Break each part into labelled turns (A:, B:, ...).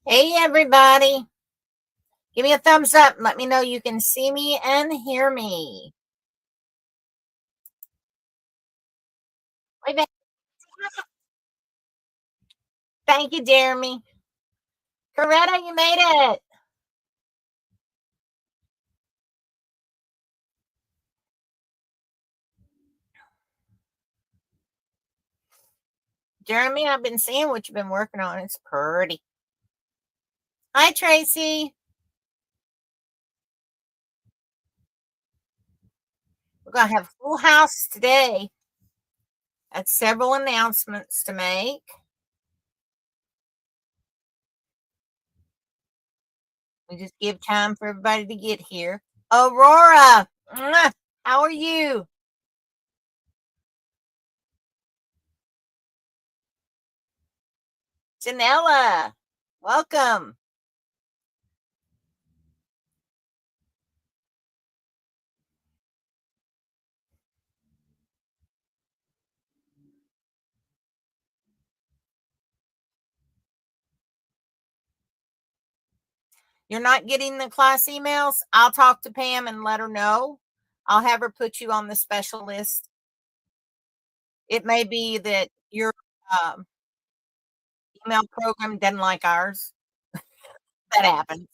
A: Hey, everybody. Give me a thumbs up and let me know you can see me and hear me. Wait a minute. Thank you, Jeremy. Coretta, you made it. Jeremy, I've been seeing what you've been working on. It's pretty. Hi, Tracy. We're going to have a full house today. Got several announcements to make. We just give time for everybody to get here. Aurora, how are you? Janella, welcome. You're not getting the class emails? I'll talk to Pam and let her know. I'll have her put you on the special list. It may be that your um, email program doesn't like ours. That happens.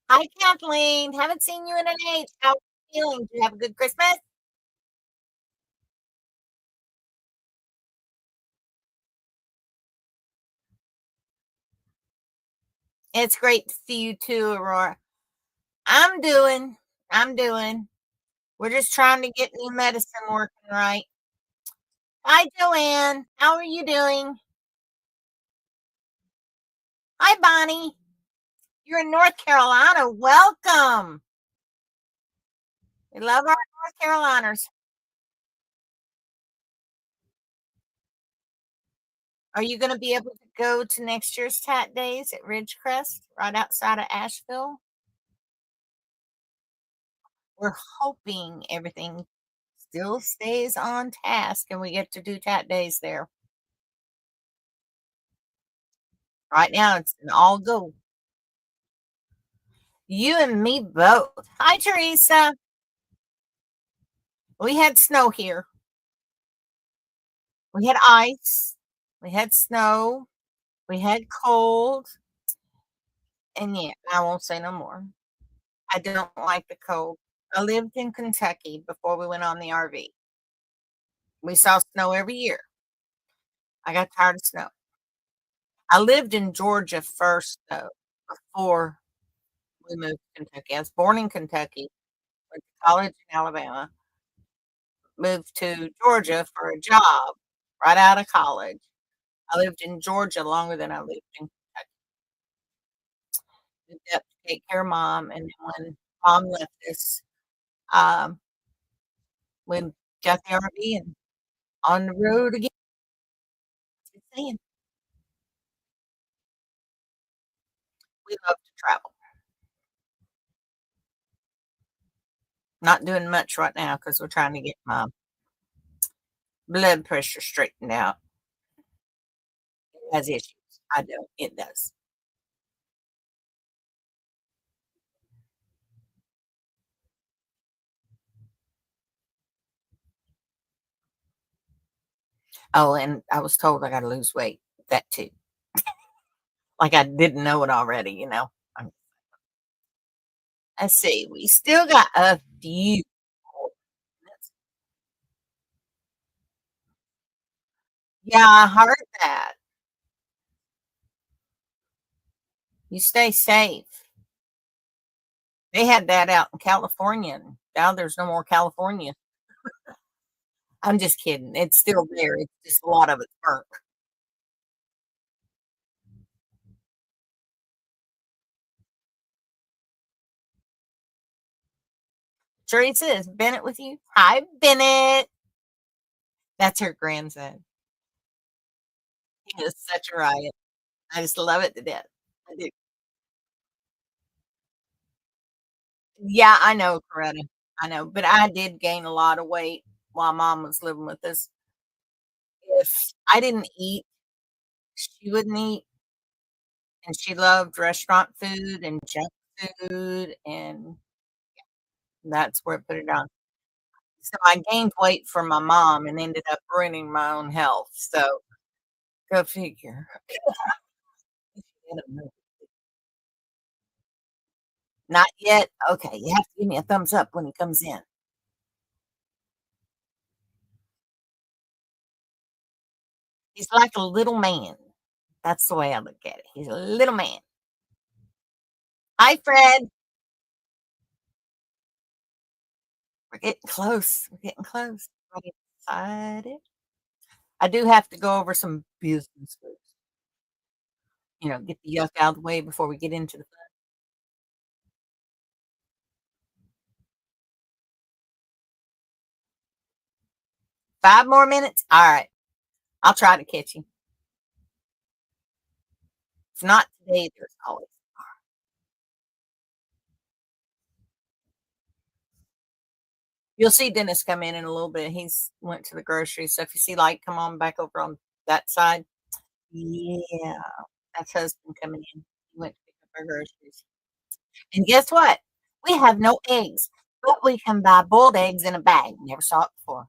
A: Hi, Kathleen. Haven't seen you in an age. How are you feeling? Do you have a good Christmas? It's great to see you too, Aurora. I'm doing. I'm doing. We're just trying to get new medicine working right. Hi, Joanne. How are you doing? Hi, Bonnie. You're in North Carolina. Welcome. We love our North Caroliners. Are you going to be able to go to next year's Tat Days at Ridgecrest, right outside of Asheville? We're hoping everything still stays on task and we get to do Tat Days there. Right now, it's an all go. You and me both. Hi, Teresa. We had snow here. We had ice. We had snow. We had cold. And yeah, I won't say no more. I don't like the cold. I lived in Kentucky before we went on the RV. We saw snow every year. I got tired of snow. I lived in Georgia first, though, before we moved to Kentucky. I was born in Kentucky, went to college in Alabama, moved to Georgia for a job right out of college. I lived in Georgia longer than I lived in Kentucky. Moved up to take care of mom, and then when mom left us, um, we got the RV and on the road again. Just saying, we love to travel. Not doing much right now because we're trying to get my blood pressure straightened out. It has issues. I don't. It does. Oh, and I was told I got to lose weight. That too. Like I didn't know it already. Let's see. We still got a few minutes. Yeah, I heard that. You stay safe. They had that out in California. And now there's no more California. I'm just kidding. It's still there. It's just a lot of it's burnt. Teresa, is Bennett with you? Hi, Bennett. That's her grandson. He is such a riot. I just love it to death. I do. Yeah, I know, Coretta. I know, but I did gain a lot of weight while mom was living with us. If I didn't eat, she wouldn't eat. and she loved restaurant food and junk food, and that's where I put it on. So I gained weight for my mom and ended up ruining my own health, so go figure. Not yet? Okay, you have to give me a thumbs up when he comes in. He's like a little man. That's the way I look at it. He's a little man. Hi, Fred. We're getting close. We're getting close. I'm excited. I do have to go over some business first. Get the yuck out of the way before we get into the fun. 5 more minutes? All right. I'll try to catch him. If not today, there's always. You'll see Dennis come in a little bit. He's went to the grocery. So if you see light come on back over on that side, yeah, that's husband coming in. He went to pick up our groceries. And guess what? We have no eggs, but we can buy boiled eggs in a bag. Never saw it before.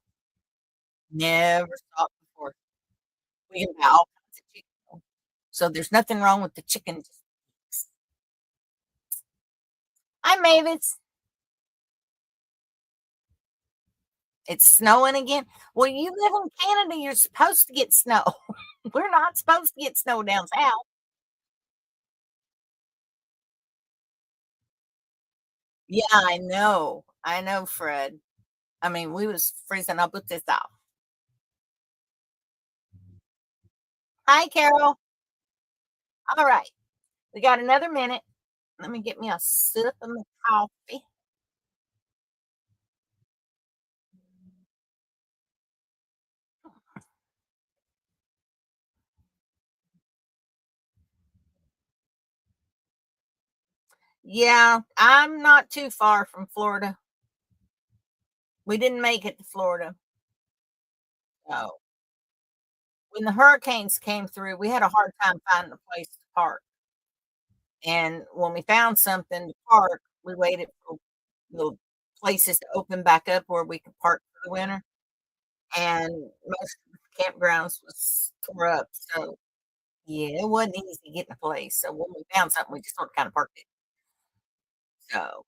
A: Never saw it before. We can buy all kinds of chicken. So there's nothing wrong with the chicken. Hi, Mavis. It's snowing again. Well, you live in Canada. You're supposed to get snow. We're not supposed to get snow down south. Yeah, I know. I know, Fred. I mean, we was freezing. I'll put this out. Hi, Carol. All right. We got another minute. Let me get me a sip of my coffee. Yeah, I'm not too far from Florida. We didn't make it to Florida. So when the hurricanes came through, we had a hard time finding a place to park. And when we found something to park, we waited for the places to open back up where we could park for the winter. And most of the campgrounds was tore up. So yeah, it wasn't easy getting a place. So when we found something, we just sort of kind of parked it. So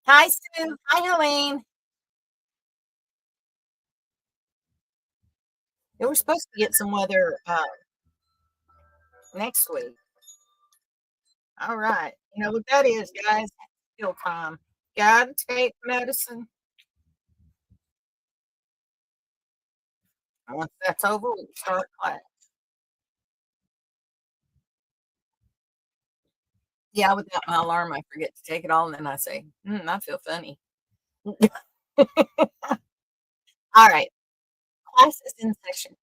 A: hi Sue. Hi Helene. Yeah, we're supposed to get some weather next week. All right. You know what that is, guys? Still time. Gotta take medicine. And once that's over, we can start class. Yeah, without my alarm, I forget to take it all, and then I say, I feel funny. All right. Class is in session.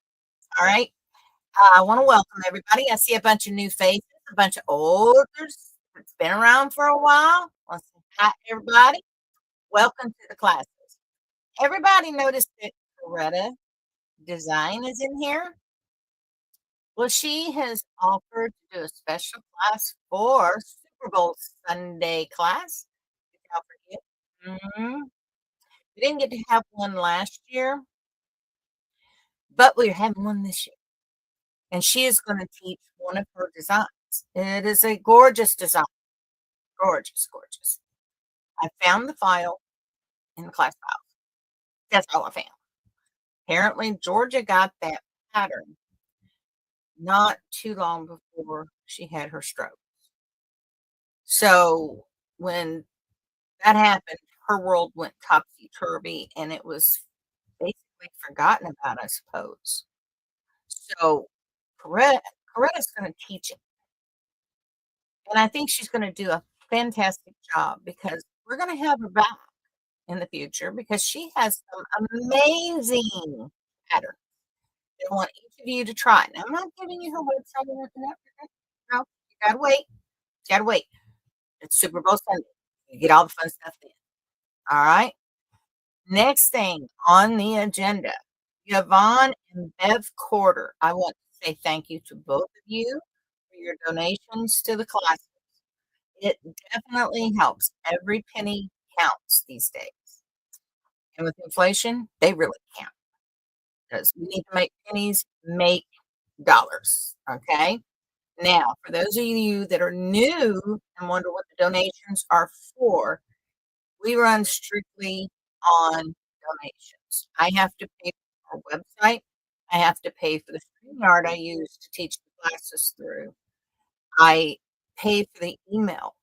A: All right. I want to welcome everybody. I see a bunch of new faces, a bunch of olders that's been around for a while. Let's say hi, everybody. Welcome to the classes. Everybody noticed that Coretta Design is in here. Well, she has offered to do a special class for Super Bowl Sunday class. Did y'all forget? We didn't get to have one last year, but we're having one this year. And she is going to teach one of her designs. It is a gorgeous design. Gorgeous, gorgeous. I found the file in the class file. That's all I found. Apparently, Georgia got that pattern not too long before she had her stroke. So when that happened, her world went topsy turvy and it was basically forgotten about, I suppose. So Coretta's going to teach it. And I think she's going to do a fantastic job because we're going to have her back in the future because she has some amazing patterns. I want each of you to try. Now, I'm not giving you her website or nothing. No, you gotta wait. You gotta wait. It's Super Bowl Sunday. You get all the fun stuff then. All right. Next thing on the agenda, Yvonne and Bev Quarter. I want to say thank you to both of you for for your donations to the class. It definitely helps. Every penny counts these days. And with inflation, they really count because we need to make pennies make dollars. Okay. Now, for those of you that are new and wonder what the donations are for, we run strictly on donations. I have to pay for our website. I have to pay for the StreamYard I use to teach the classes through. I pay for the email.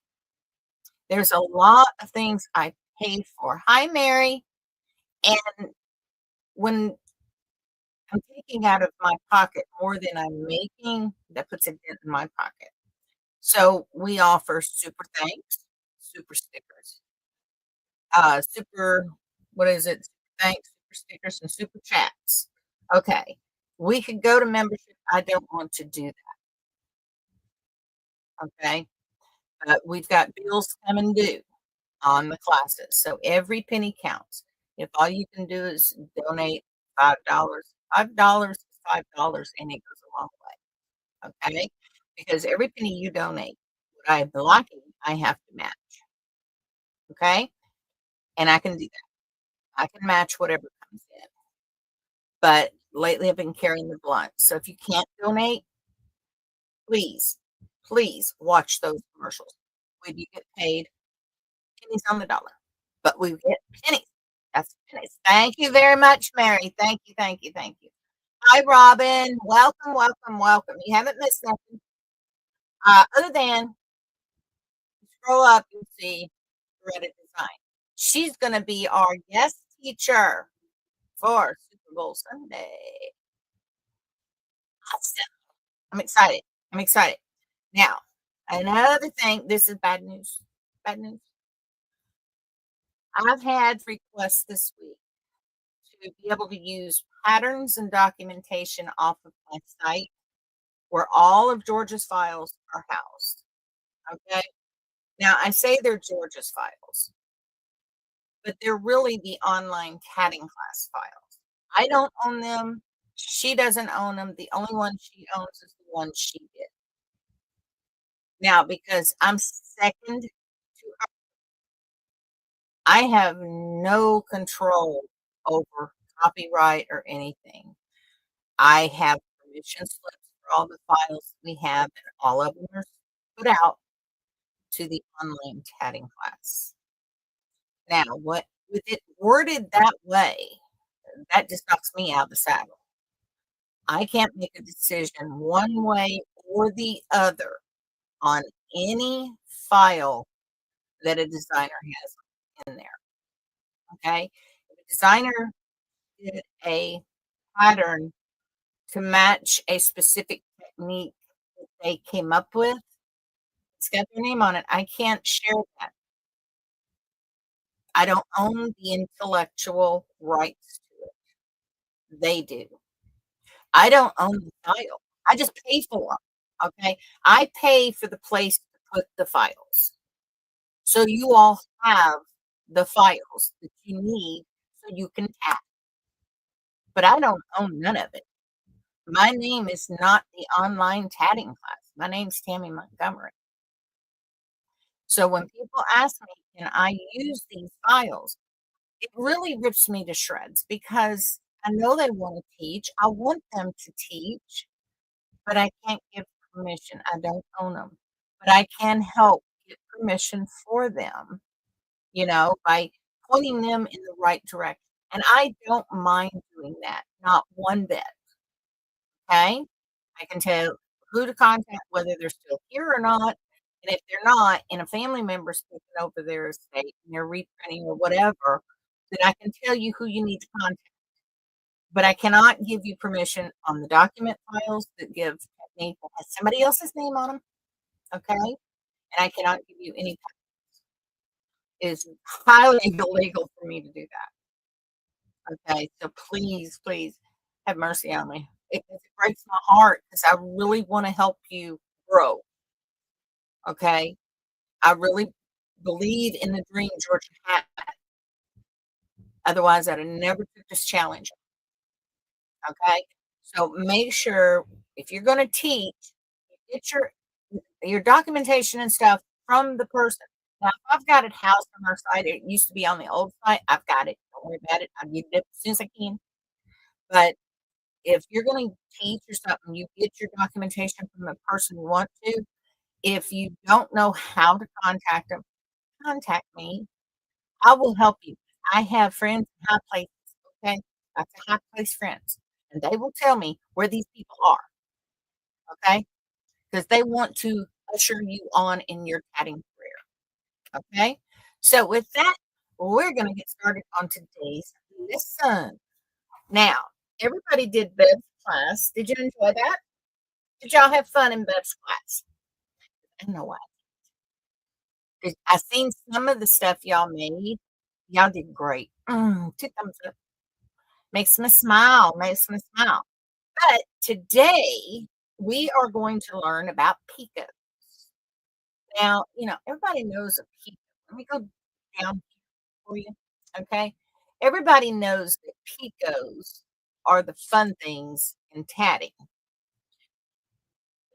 A: There's a lot of things I pay for. Hi, Mary. And when I'm taking out of my pocket more than I'm making, that puts a dent in my pocket. So we offer super thanks, super stickers, super, what is it? Thanks, super stickers, and super chats. Okay. We could go to membership. I don't want to do that. Okay. But we've got bills coming due on the classes. So every penny counts. If all you can do is donate $5, $5 is $5 and it goes a long way. Okay. Because every penny you donate, what I'm blocking, I have to match. Okay. And I can do that. I can match whatever comes in. But lately I've been carrying the blunt. So if you can't donate, please, please watch those commercials. We do get paid pennies on the dollar, but we get pennies. That's pennies. Thank you very much, Mary. Thank you, thank you, thank you. Hi, Robin. Welcome, welcome, welcome. You haven't missed nothing. Other than scroll up and see Reddit Design. She's going to be our guest teacher for Super Bowl Sunday. Awesome. I'm excited. I'm excited. Now, another thing, this is bad news. Bad news. I've had requests this week to be able to use patterns and documentation off of my site where all of Georgia's files are housed. Okay. Now, I say they're Georgia's files, but they're really the online tatting class files. I don't own them. She doesn't own them. The only one she owns is the one she did. Now, because I'm second to her, I have no control over copyright or anything. I have permission slips for all the files we have, and all of them are put out to the online tatting class. Now, what with it worded that way, that just knocks me out of the saddle. I can't make a decision one way or the other on any file that a designer has in there. Okay. If a designer did a pattern to match a specific technique that they came up with, it's got their name on it. I can't share that. I don't own the intellectual rights to it. They do. I don't own the file. I just pay for them. Okay. I pay for the place to put the files. So you all have the files that you need so you can tap. But I don't own none of it. My name is not the online tatting class. My name's Tammy Montgomery. So when people ask me, can I use these files? It really rips me to shreds because I know they want to teach. I want them to teach, but I can't give permission. I don't own them. But I can help get permission for them, by pointing them in the right direction. And I don't mind doing that, not one bit. Okay. I can tell who to contact, whether they're still here or not. And if they're not, and a family member's taking over their estate and they're reprinting or whatever, then I can tell you who you need to contact. But I cannot give you permission on the document files that give technique that has somebody else's name on them. Okay. And I cannot give you any. It is highly illegal for me to do that. Okay. So please, please have mercy on me. It breaks my heart because I really want to help you grow. Okay. I really believe in the dream Georgia had. Otherwise, I'd have never took this challenge. Okay. So make sure if you're going to teach, you get your your documentation and stuff from the person. Now, if I've got it housed on our site, it used to be on the old site, I've got it. Don't worry about it. I'll get it as soon as I can. But if you're going to teach or something, you get your documentation from the person you want to. If you don't know how to contact them, contact me. I will help you. I have friends in high places, okay? I've got high place friends, and they will tell me where these people are, okay? Because they want to usher you on in your tatting career, okay? So with that, we're going to get started on today's lesson. Now, everybody did Bev's class. Did you enjoy that? Did y'all have fun in Bev's class? I know I did. I seen some of the stuff y'all made. Y'all did great. 2 thumbs up. Makes me smile. Makes me smile. But today we are going to learn about picot. Now, everybody knows a picot. Let me go down for you. Okay. Everybody knows that picots are the fun things in tatting.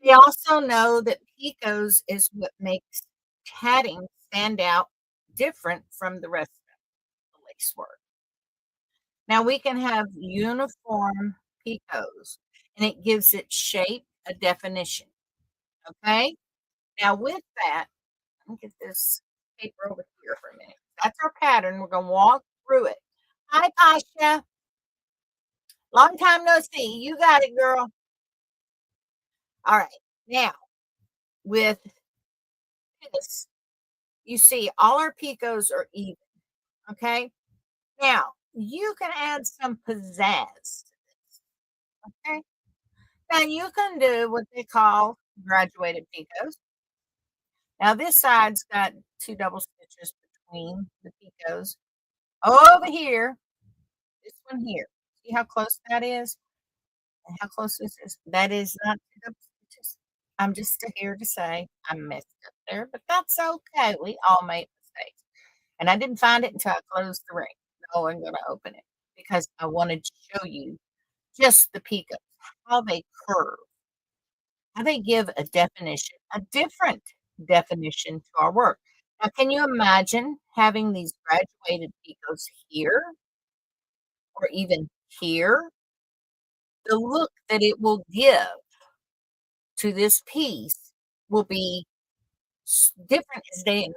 A: We also know that picots is what makes tatting stand out different from the rest of the lace work. Now we can have uniform picots and it gives it shape, a definition. Okay. Now with that, let me get this paper over here for a minute. That's our pattern. We're going to walk through it. Hi, Pasha. Long time no see. You got it, girl. All right. Now, with this, you see all our picots are even. Okay. Now, you can add some pizzazz to this. Okay. Now, you can do what they call graduated picots. Now, this side's got 2 double stitches between the picots. Over here, this one here. See how close that is? And how close this is? That is not 2 double stitches. I'm just here to say I messed up there, but that's okay. We all make mistakes. And I didn't find it until I closed the ring. No, I'm going to open it because I wanted to show you just the picots, how they curve, how they give a definition, a different definition to our work. Now, can you imagine having these graduated picots here or even here? The look that it will give to this piece will be different as day and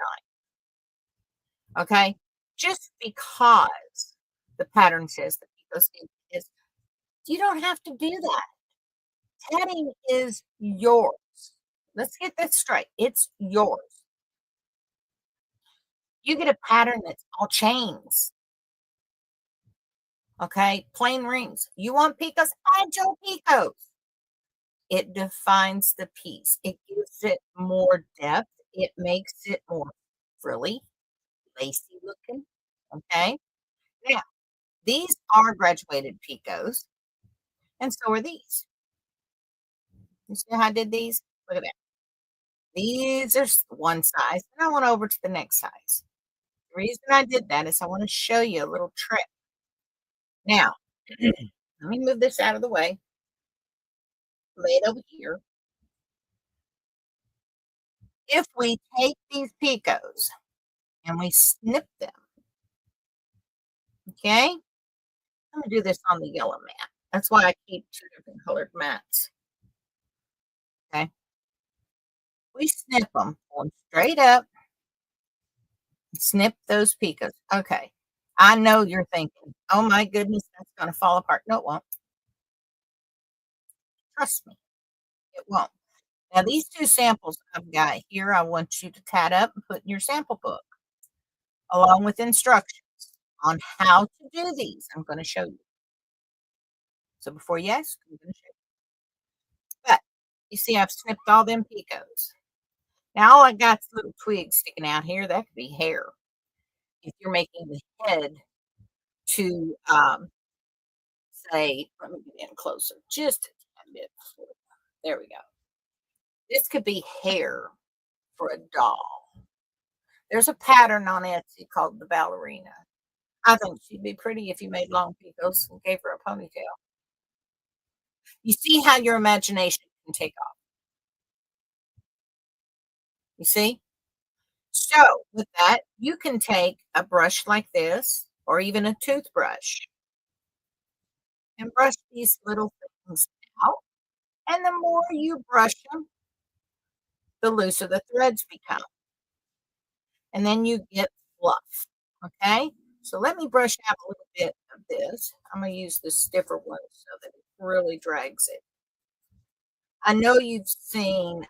A: night. Okay, just because the pattern says the picots is, you don't have to do that. Tatting is yours. Let's get this straight. It's yours. You get a pattern that's all chains. Okay, plain rings. You want picots? Add your picots. It defines the piece. It gives it more depth. It makes it more frilly, lacy looking. Okay. Now, these are graduated picots, and so are these. You see how I did these? Look at that. These are one size, and I went over to the next size. The reason I did that is I want to show you a little trick. Now, let me move this out of the way. Lay it over here. If we take these picots and we snip them, okay? I'm gonna do this on the yellow mat. That's why I keep 2 different colored mats. Okay. We snip them, pull them straight up, snip those picots. Okay. I know you're thinking, oh my goodness, that's gonna fall apart. No, it won't. Trust me, it won't. Now, these 2 samples I've got here, I want you to tat up and put in your sample book, along with instructions on how to do these. I'm going to show you. So before you ask, I'm going to show you. But you see, I've snipped all them picots. Now, all I got is little twigs sticking out here. That could be hair. If you're making the head to, say, let me get in closer, just a tiny bit. There we go. This could be hair for a doll. There's a pattern on Etsy called the ballerina. I think she'd be pretty if you made long picots and gave her a ponytail. You see how your imagination can take off. You see? So, with that, you can take a brush like this or even a toothbrush and brush these little things out. And the more you brush them, the looser the threads become. And then you get fluff. Okay? So let me brush out a little bit of this. I'm going to use the stiffer one so that it really drags it. I know you've seen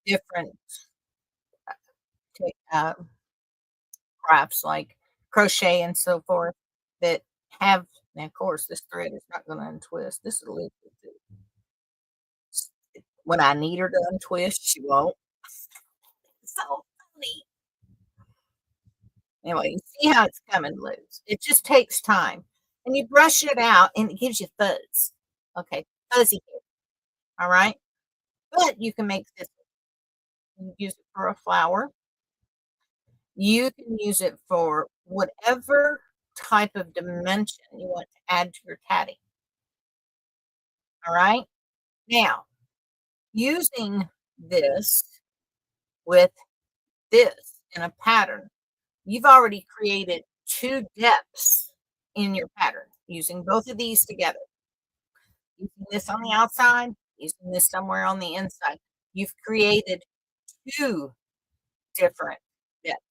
A: different uh, crafts like crochet and so forth that have, and of course, this thread is not going to untwist. This is a little bit when I need her to untwist, she won't. So funny. Anyway, you see how it's coming loose. It just takes time. And you brush it out and it gives you fuzz. Okay, fuzzy hair. All right. But you can make this, you can use it for a flower. You can use it for whatever type of dimension you want to add to your tatting. All right. Now, using this with this in a pattern, you've already created two depths in your pattern using both of these together. Using this on the outside, using this somewhere on the inside. You've created two different depths.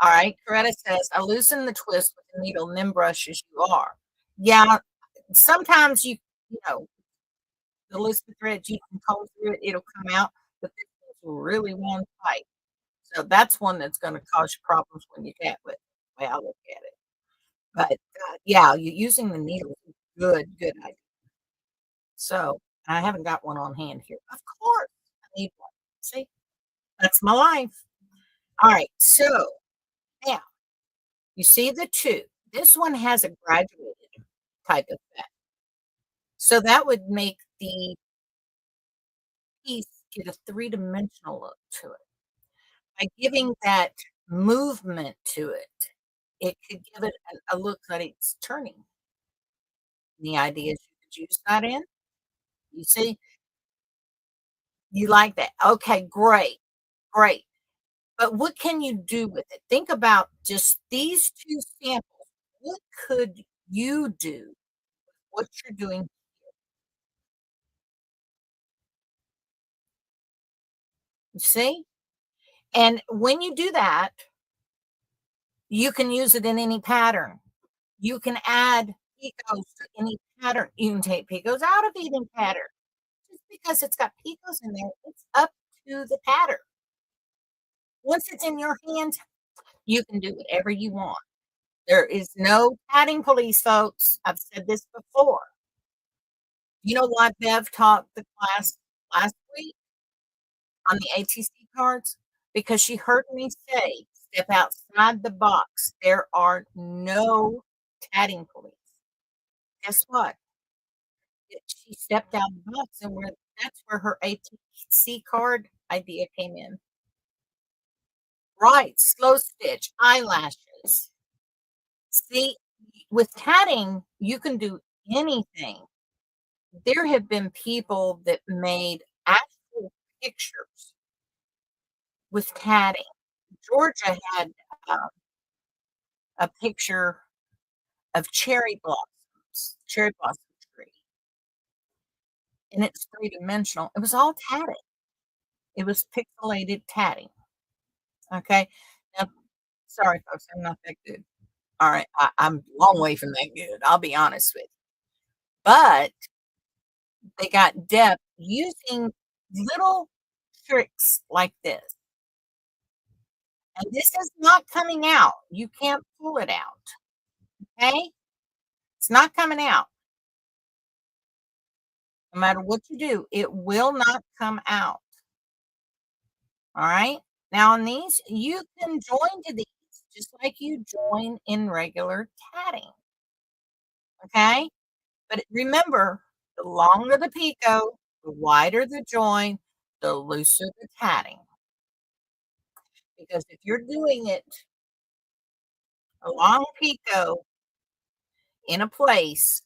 A: All right. Coretta says, I loosen the twist with the needle and then brush as you are. Yeah. Sometimes you know, the list of threads you can comb through it, it'll come out, but this one's really one tight. So that's one that's going to cause you problems when you tat with it, the way I look at it. But yeah, you using the needle is a good idea. So I haven't got one on hand here. Of course, I need one. See, that's my life. All right. So now you see the two. This one has a graduated type of effect. So that would make the piece get a three-dimensional look to it. By giving that movement to it, it could give it a look that it's turning. The idea is you could use that in. You see, you like that. Okay, great, great. But what can you do with it? Think about just these two samples. What could you do? What you're doing, you see? And when you do that, you can use it in any pattern. You can add picots to any pattern. You can take picots out of any pattern. Just because it's got picots in there, it's up to the pattern. Once it's in your hand, you can do whatever you want. There is no padding police, folks. I've said this before. You know what Bev taught the class last week on the ATC cards? Because she heard me say, step outside the box. There are no tatting police. Guess what? She stepped out of the box and that's where her ATC card idea came in. Right, slow stitch, eyelashes. See, with tatting, you can do anything. There have been people that made actual pictures with tatting. Georgia had uh, a picture of cherry blossom tree, and it's three-dimensional. It was all tatted. It was pixelated tatting. Okay. Now, sorry, folks, I'm not that good. All right, I'm a long way from that good. I'll be honest with you. But they got depth using little tricks like this. And this is not coming out. You can't pull it out. Okay? It's not coming out. No matter what you do, it will not come out. All right? Now, on these, you can join to these just like you join in regular tatting. Okay? But remember, the longer the picot, the wider the join, the looser the tatting. Because if you're doing it a long picot in a place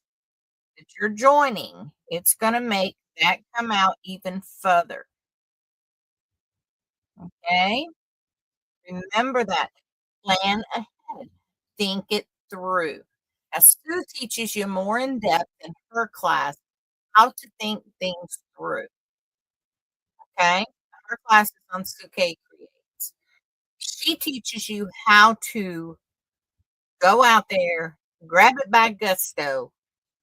A: that you're joining, it's going to make that come out even further. Okay? Remember that. Plan ahead. Think it through. As Sue teaches you more in depth in her class how to think things through. Okay? Her class is on Sue K Creates. She teaches you how to go out there, grab it by gusto,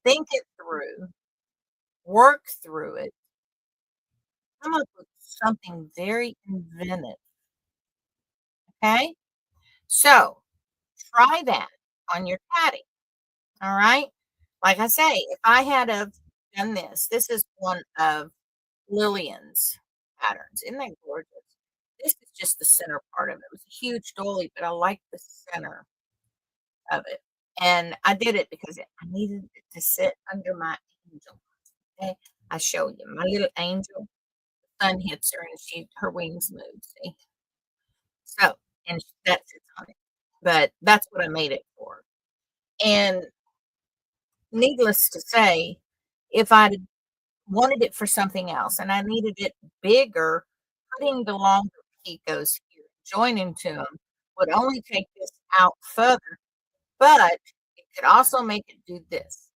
A: think it through, work through it, come up with something very inventive. Okay? So try that on your tatting. All right. Like I say, if I had have done this is one of Lillian's patterns. Isn't that gorgeous? This is just the center part of it. It was a huge dolly, but I like the center of it. And I did it because I needed it to sit under my angel. Okay. I show you my little angel. The sun hits her and her wings move. See? So, and that sits on it. But that's what I made it for. And needless to say, if I'd wanted it for something else and I needed it bigger, putting the longer picots here, joining to them would only take this out further, but it could also make it do this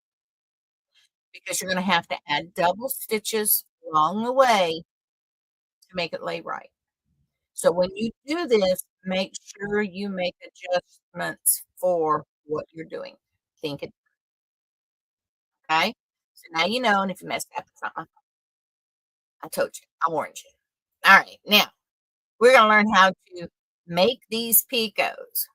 A: because you're going to have to add double stitches along the way to make it lay right. So when you do this, make sure you make adjustments for what you're doing. Think it, okay? So now you know, and if you mess up, it's not my fault. I told you, I warned you. All right, now we're going to learn how to make these picots.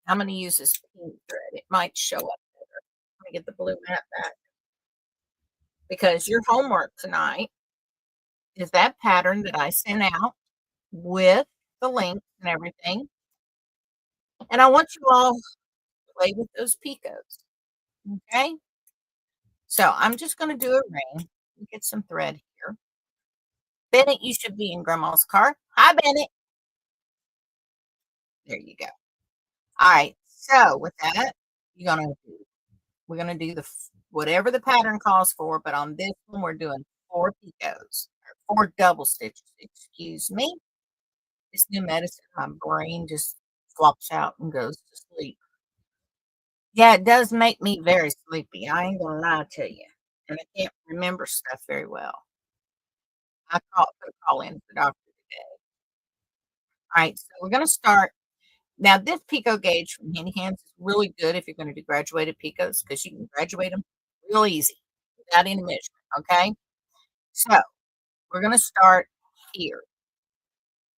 A: I'm going to use this pink thread. It might show up better. Let me get the blue mat back. Because your homework tonight is that pattern that I sent out with the links and everything. And I want you all to play with those picots. Okay? So I'm just going to do a ring. Get some thread here. Bennett, you should be in Grandma's car. Hi, Bennett. There you go. All right. So with that, we're gonna do whatever the pattern calls for, but on this one we're doing 4 picots or 4 double stitches. Excuse me. This new medicine, my brain just flops out and goes to sleep. Yeah, it does make me very sleepy. I ain't gonna lie to you, and I can't remember stuff very well. Put a call in for doctor today. All right, so we're gonna start. Now, this picot gauge from Handy Hands is really good if you're going to do graduated picots because you can graduate them real easy without any measurement, okay? So, we're going to start here,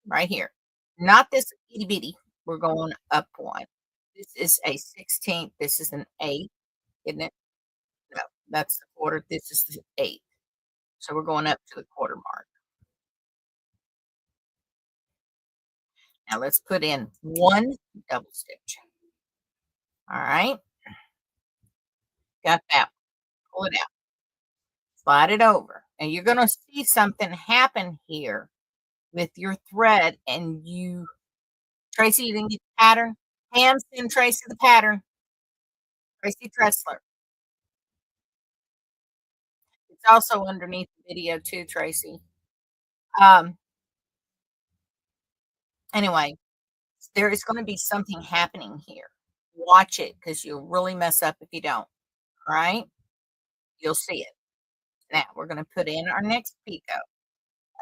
A: right here. Not this itty bitty. We're going up one. This is a 16th. This is an 8th, isn't it? No, that's the quarter. This is the 8th. So, we're going up to the quarter mark. Now, let's put in 1 double stitch. All right. Got that. Pull it out. Slide it over. And you're going to see something happen here with your thread. And Tracy, you didn't get the pattern? Hand send Tracy the pattern. Tracy Tressler. It's also underneath the video too, Tracy. Anyway, there is going to be something happening here. Watch it because you'll really mess up if you don't. All right? You'll see it. Now, we're going to put in our next picot,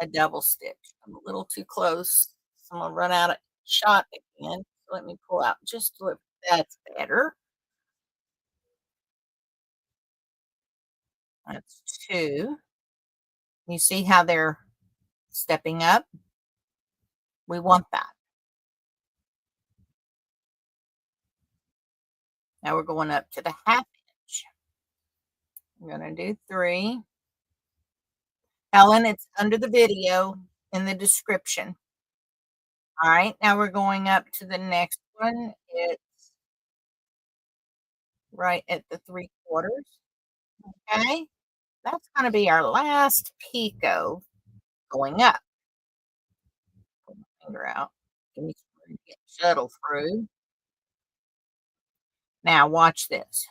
A: a double stitch. I'm a little too close, so I'm going to run out of shot again. Let me pull out just a little. That's better. That's 2. You see how they're stepping up? We want that. Now we're going up to the 1/2 inch. I'm going to do 3. Helen, it's under the video in the description. All right, now we're going up to the next one. It's right at the 3/4. Okay, that's going to be our last picot going up. Pull my finger out. Give me some to get shuttle through. Now watch this.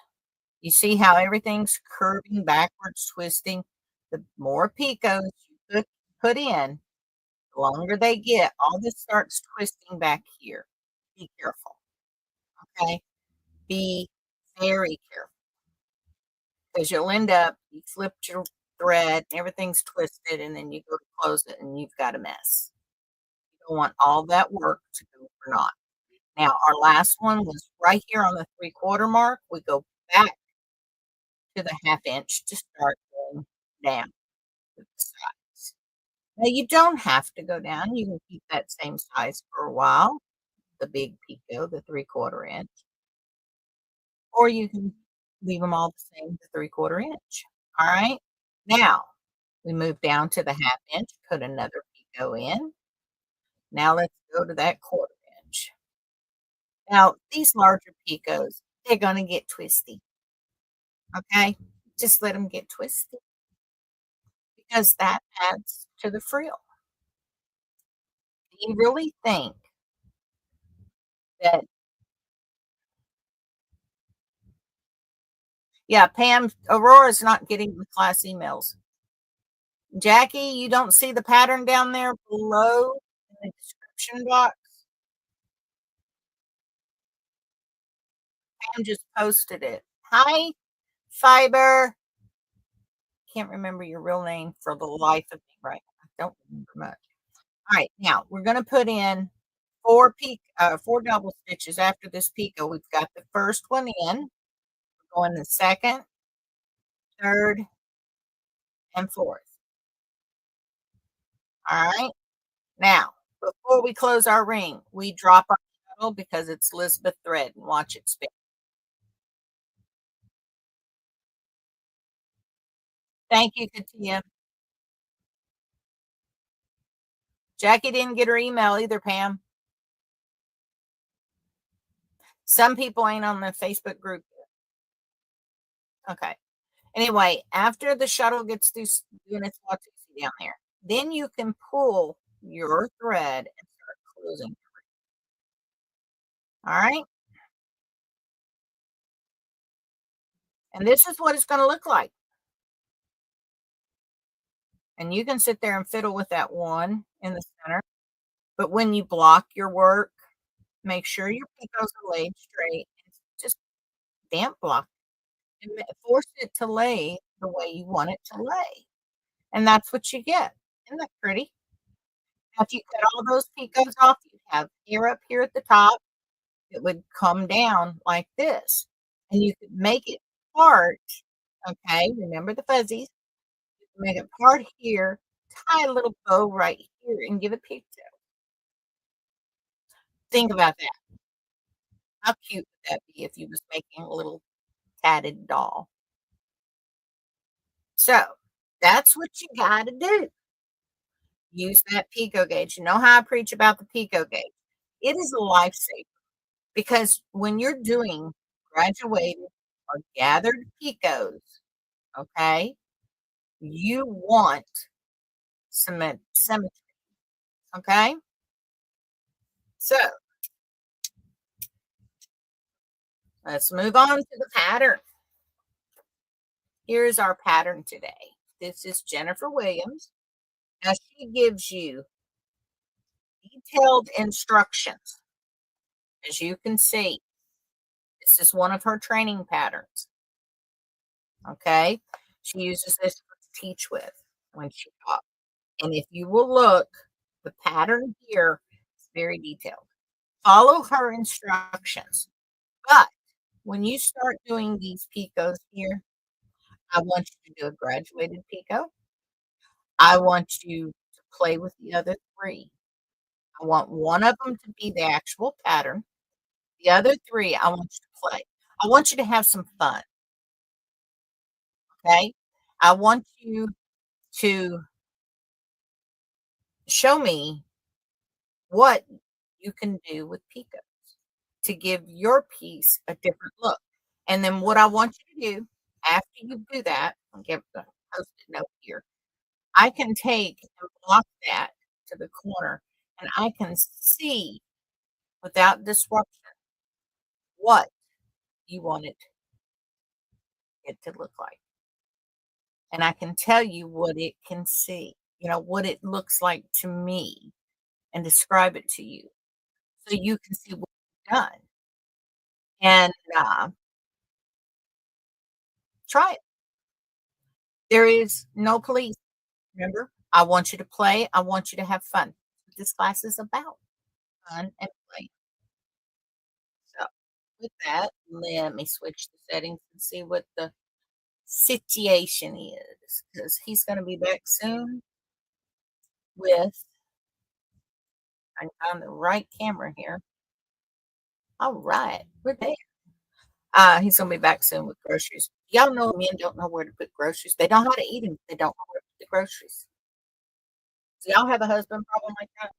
A: You see how everything's curving backwards, twisting? The more picots you put in, The longer they get, all this starts twisting back here. Be careful, okay? Be very careful because you'll end up you flipped your thread, and everything's twisted, and then you go to close it, and you've got a mess. You don't want all that work to go for naught. Now, our last one was right here on the 3/4 mark. We go back to the 1/2 inch to start going down to the sides. Now, you don't have to go down. You can keep that same size for a while, the big picot, the 3/4 inch, or you can leave them all the same, the 3/4 inch. All right. Now, we move down to the 1/2 inch, put another picot in. Now, let's go to that 1/4 inch. Now, these larger picots, they're going to get twisty. Okay. Just let them get twisty because that adds to the frill. Do you really think that, yeah, Pam, Aurora's not getting the class emails. Jackie, you don't see the pattern down there below in the description box? Pam just posted it. Hi, Fiber. Can't remember your real name for the life of me, right? I don't remember much. All right, now we're going to put in 4 double stitches after this picot. We've got the first one in. We're going the second, third, and fourth. All right. Now, before we close our ring, we drop our shuttle because it's Elizabeth thread and watch it spin. Thank you, Katia. Jackie didn't get her email either, Pam. Some people ain't on the Facebook group yet. Okay. Anyway, after the shuttle gets through doing its watusi down there, then you can pull your thread and start closing. All right. And this is what it's going to look like. And you can sit there and fiddle with that one in the center. But when you block your work, make sure your picots are laid straight. Just damp block and force it to lay the way you want it to lay. And that's what you get. Isn't that pretty? Now, if you cut all those picots off, you'd have hair up here at the top. It would come down like this. And you could make it part, okay? Remember the fuzzies. You can make it part here, tie a little bow right here, and give a pigtail. Think about that. How cute would that be if you was making a little tatted doll? So, that's what you gotta do. Use that picot gauge. You know how I preach about the picot gauge? It is a lifesaver because when you're doing graduated or gathered picots, okay, you want symmetry, okay? So, let's move on to the pattern. Here's our pattern today. This is Jennifer Williams. Now, she gives you detailed instructions. As you can see, this is one of her training patterns. Okay. She uses this to teach with when she taught. And if you will look, the pattern here is very detailed. Follow her instructions. But when you start doing these picots here, I want you to do a graduated picot. I want you to play with the other 3. I want one of them to be the actual pattern. The other 3, I want you to play. I want you to have some fun, okay? I want you to show me what you can do with picots to give your piece a different look. And then what I want you to do after you do that, I'll give the Post-it note here. I can take and block that to the corner, and I can see without disruption what you want it to look like. And I can tell you what it can see. what it looks like to me and describe it to you so you can see what I've done and try it. There is no police. Remember, I want you to play. I want you to have fun. This class is about fun and play. So, with that, let me switch the settings and see what the situation is because he's going to be back soon with, I found the right camera here. All right, we're there. He's gonna be back soon with groceries. Y'all know men don't know where to put groceries. They know how to eat them. They don't know where to put the groceries. Do y'all have a husband problem like that?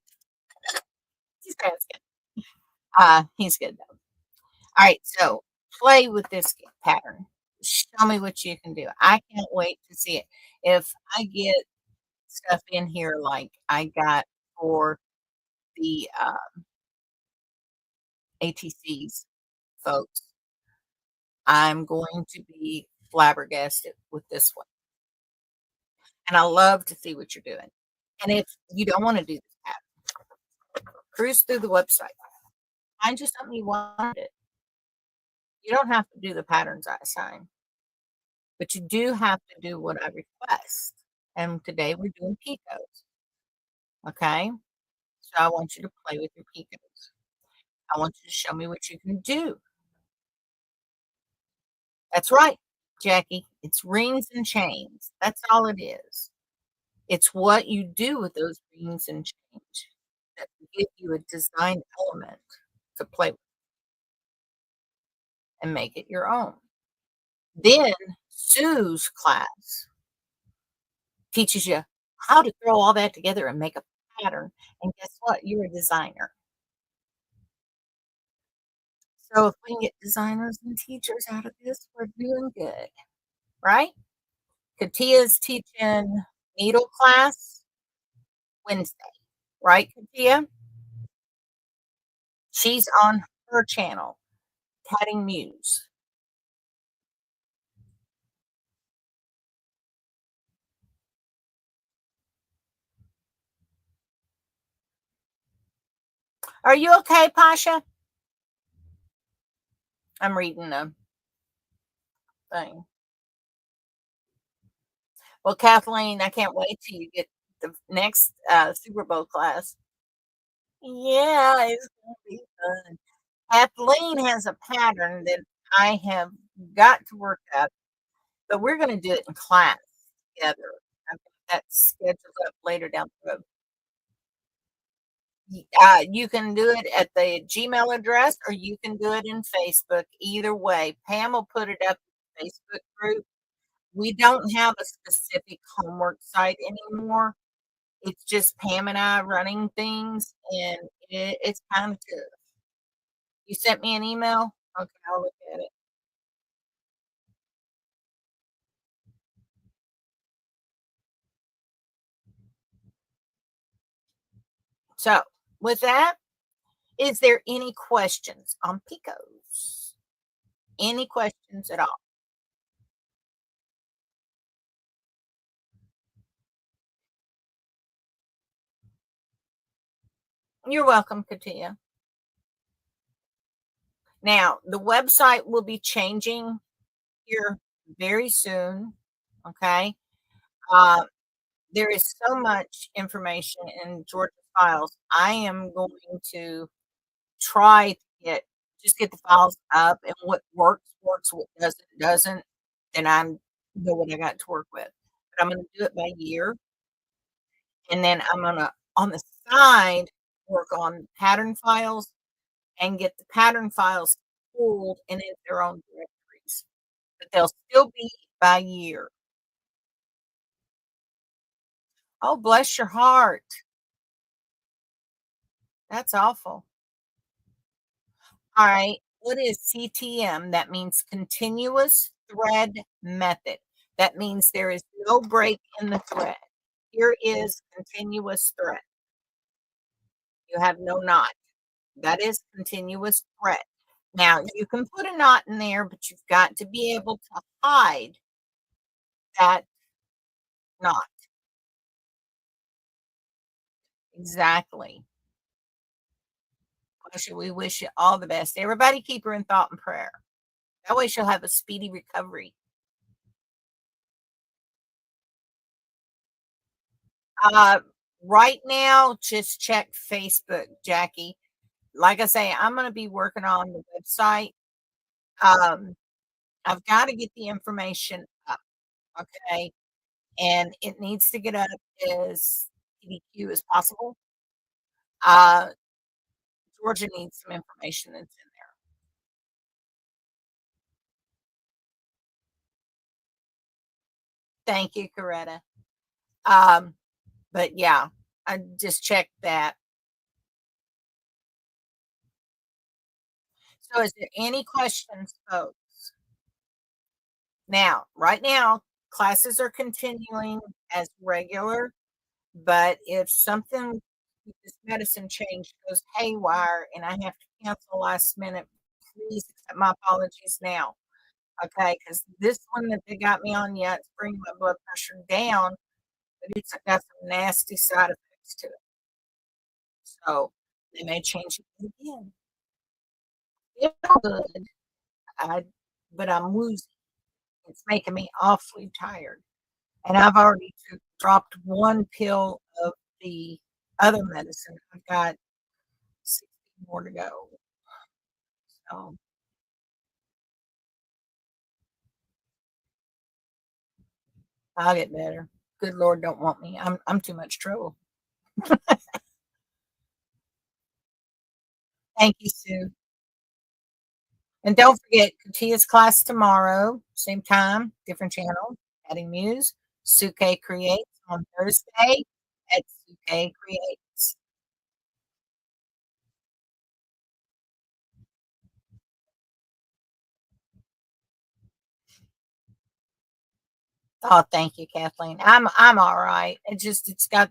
A: He's asking. He's good though. All right, so play with this pattern. Show me what you can do. I can't wait to see it. If I get stuff in here like I got for the ATCs folks, I'm going to be flabbergasted with this one. And I love to see what you're doing. And if you don't want to do this, cruise through the website. Find you something you wanted. You don't have to do the patterns I assign, but you do have to do what I request. And today we're doing picots. Okay. So I want you to play with your picots. I want you to show me what you can do. That's right, Jackie. It's rings and chains. That's all it is. It's what you do with those rings and chains that give you a design element to play with and make it your own. Then Sue's class teaches you how to throw all that together and make a pattern. And guess what? You're a designer. So if we can get designers and teachers out of this, we're doing good, right? Katia's teaching needle class Wednesday, right, Katia? She's on her channel, Tatting Muse. Are you okay, Pasha? I'm reading the thing. Well, Kathleen, I can't wait till you get the next Super Bowl class. Yeah, it's gonna be fun. Kathleen has a pattern that I have got to work up, but we're gonna do it in class together. I think that's scheduled up later down the road. You can do it at the Gmail address or you can do it in Facebook. Either way, Pam will put it up in the Facebook group. We don't have a specific homework site anymore. It's just Pam and I running things, and it's kind of good. You sent me an email? Okay, I'll look at it. So, with that, is there any questions on Picos? Any questions at all? You're welcome, Katia. Now, the website will be changing here very soon. Okay. Uh, there is so much information in Georgia files. I am going to try to get the files up, and what works, what doesn't, then I'm know what I got to work with. But I'm gonna do it by year, and then I'm gonna on the side work on pattern files and get the pattern files pulled and in their own directories. But they'll still be by year. Oh, bless your heart. That's awful. All right. What is CTM? That means continuous thread method. That means there is no break in the thread. Here is continuous thread. You have no knot. That is continuous thread. Now, you can put a knot in there, but you've got to be able to hide that knot. Exactly. We wish you all the best. Everybody keep her in thought and prayer. That way she'll have a speedy recovery. Uh, right now, just check Facebook, Jackie. Like I say, I'm gonna be working on the website. Um, I've gotta get the information up, okay? And it needs to get up as PDQ as possible. Uh, Georgia needs some information that's in there. Thank you, Coretta. Um, but yeah, I just checked that. So is there any questions, folks? Now, right now, classes are continuing as regular, but if something with this medicine change goes haywire and I have to cancel last minute, please accept my apologies now. Okay, because this one that they got me on, yeah, it's bringing my blood pressure down, but it's got some nasty side effects to it. So they may change it again. It's good. I, but I'm woozy. It's making me awfully tired. And I've already dropped one pill of the other medicine. I've got 60 more to go. So I'll get better. Good Lord, don't want me. I'm too much trouble. Thank you, Sue. And don't forget Katia's class tomorrow, same time, different channel, Adding Muse. Suke Creates on Thursday at Suke Creates. Oh, thank you, Kathleen. I'm all right. It's got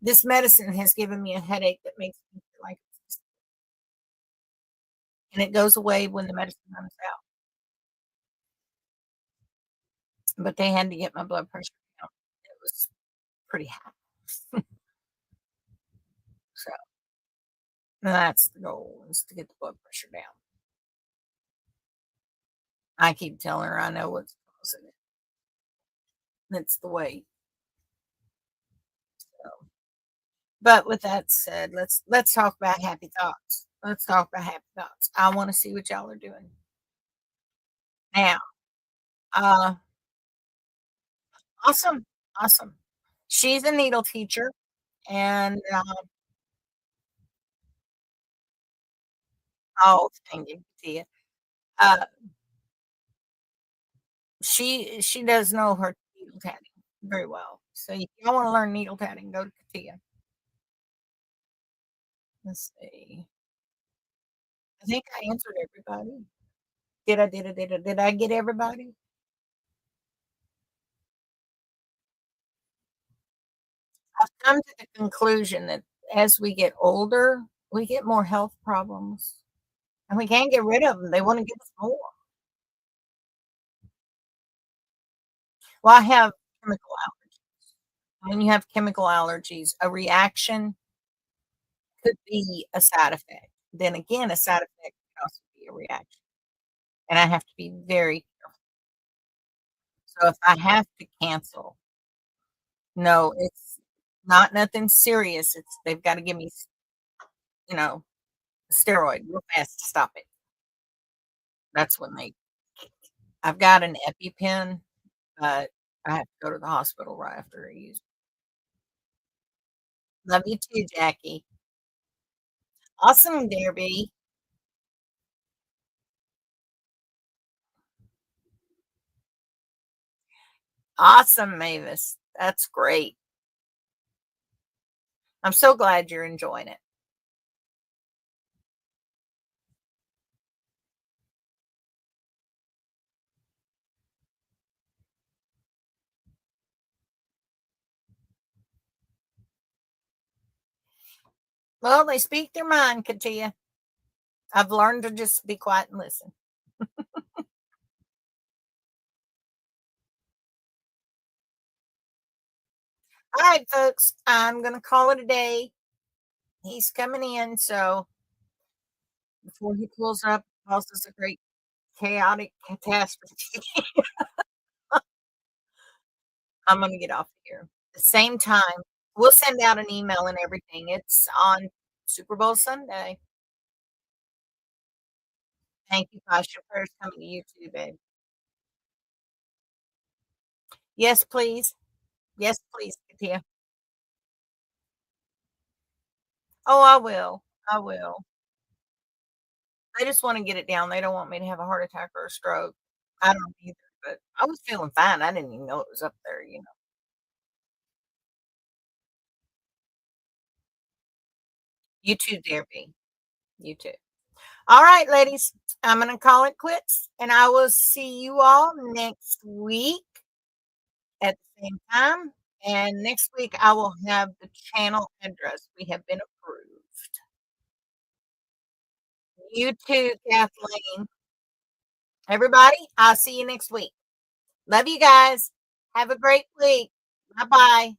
A: this medicine has given me a headache that makes me feel like and it goes away when the medicine runs out. But they had to get my blood pressure down. It was pretty high. So that's the goal is to get the blood pressure down. I keep telling her I know what's causing it. That's the way. So. But with that said, let's talk about happy thoughts. Let's talk about happy thoughts. I want to see what y'all are doing now. Uh, awesome, awesome. She's a needle teacher, and oh, thank you, Tia. Uh, she does know her needle tatting very well. So if y'all want to learn needle tatting, go to Katia. Let's see. I think I answered everybody. Did I get everybody? I've come to the conclusion that as we get older, we get more health problems, and we can't get rid of them. They want to give us more. Well, I have chemical allergies. When you have chemical allergies, a reaction could be a side effect. Then again, a side effect could also be a reaction, and I have to be very careful. So if I have to cancel, no, it's not nothing serious. It's they've got to give me, you know, steroid real fast to stop it. That's when they. I've got an EpiPen, but I have to go to the hospital right after I use. Love you too, Jackie. Awesome, Derby. Awesome, Mavis. That's great. I'm so glad you're enjoying it. Well, they speak their mind, Katia. I've learned to just be quiet and listen. All right, folks, I'm gonna call it a day. He's coming in, so before he pulls up, causes a great chaotic catastrophe, I'm gonna get off here. The same time, we'll send out an email and everything. It's on Super Bowl Sunday. Thank you, Gosh. Your prayers coming to you too, babe. Yes, please. Yes, please, Katia. Oh, I will. I will. I just wanna get it down. They don't want me to have a heart attack or a stroke. I don't either, but I was feeling fine. I didn't even know it was up there, you know? You too, dear B. You too. All right, ladies, I'm gonna call it quits, and I will see you all next week at the same time. And next week, I will have the channel address. We have been approved. You too, Kathleen. Everybody, I'll see you next week. Love you guys. Have a great week. Bye bye.